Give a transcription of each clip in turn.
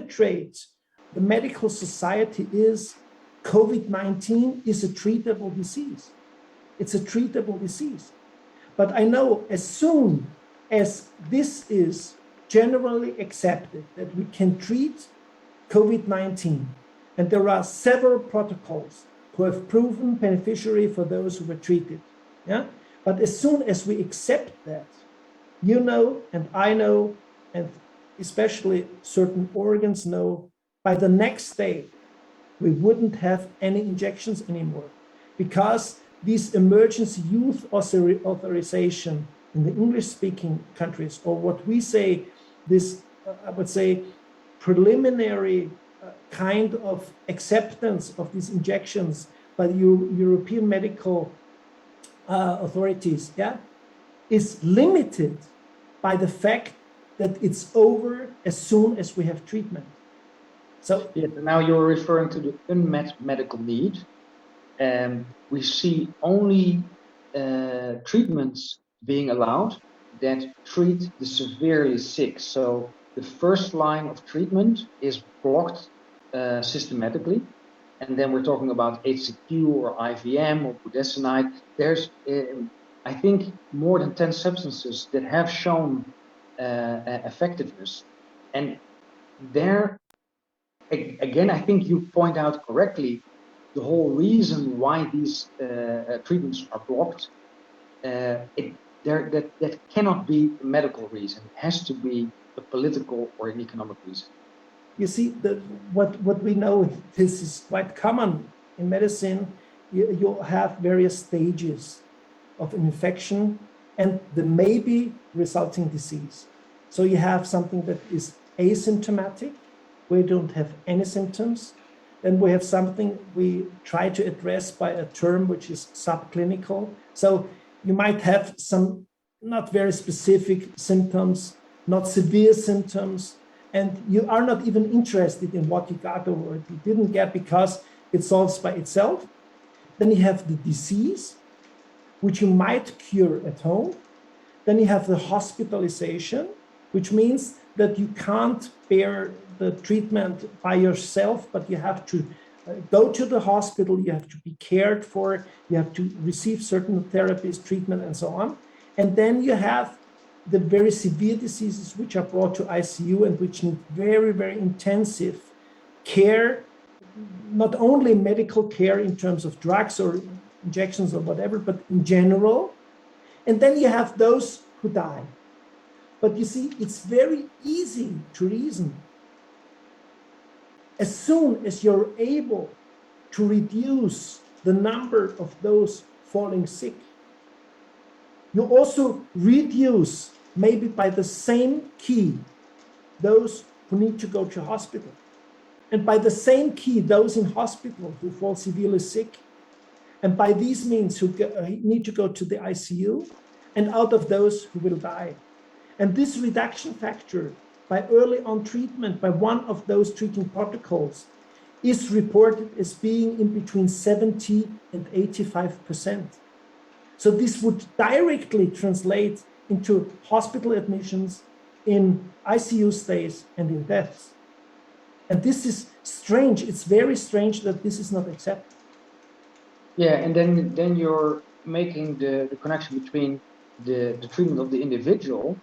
penetrate the medical society is COVID-19 is a treatable disease. It's a treatable disease. But I know as soon as this is generally accepted that we can treat COVID-19, and there are several protocols who have proven beneficiary for those who were treated. Yeah? But as soon as we accept that, you know, and I know, and especially certain organs know, by the next day, we wouldn't have any injections anymore, because these emergency use authorization in the English-speaking countries, or what we say, this, I would say, preliminary kind of acceptance of these injections by the European medical authorities, yeah, is limited by the fact that it's over as soon as we have treatment. So yeah, now you're referring to the unmet medical need. We see only treatments being allowed that treat the severely sick. So the first line of treatment is blocked systematically. And then we're talking about HCQ or IVM or budesonide. There's, I think, more than 10 substances that have shown effectiveness. And there, again, I think you point out correctly the whole reason why these treatments are blocked. That cannot be a medical reason. It has to be a political or an economic reason. You see, what we know, this is quite common in medicine. You have various stages of infection and the maybe resulting disease. So you have something that is asymptomatic, where you don't have any symptoms. Then we have something we try to address by a term which is subclinical. So you might have some not very specific symptoms, not severe symptoms, and you are not even interested in what you got or what you didn't get because it solves by itself. Then you have the disease, which you might cure at home. Then you have the hospitalization, which means that you can't bear the treatment by yourself, but you have to go to the hospital, you have to be cared for, you have to receive certain therapies, treatment, and so on. And then you have the very severe diseases which are brought to ICU and which need very, very intensive care, not only medical care in terms of drugs or injections or whatever, but in general. And then you have those who die. But you see, it's very easy to reason. As soon as you're able to reduce the number of those falling sick, you also reduce, maybe by the same key, those who need to go to hospital. And by the same key, those in hospital who fall severely sick. And by these means, who need to go to the ICU, and out of those who will die. And this reduction factor by early on treatment by one of those treating protocols is reported as being in between 70 and 85%. So this would directly translate into hospital admissions, in ICU stays, and in deaths. And this is strange. It's very strange that this is not accepted. Yeah, and then you're making the connection between the treatment of the individual,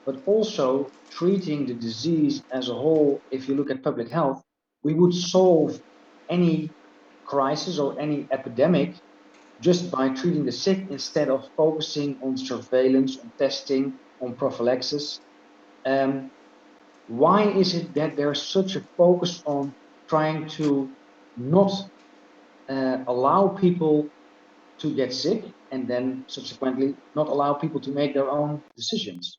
but also treating the disease as a whole. If you look at public health, we would solve any crisis or any epidemic just by treating the sick instead of focusing on surveillance, on testing, on prophylaxis. Why is it that there's such a focus on trying to not allow people to get sick and then subsequently not allow people to make their own decisions?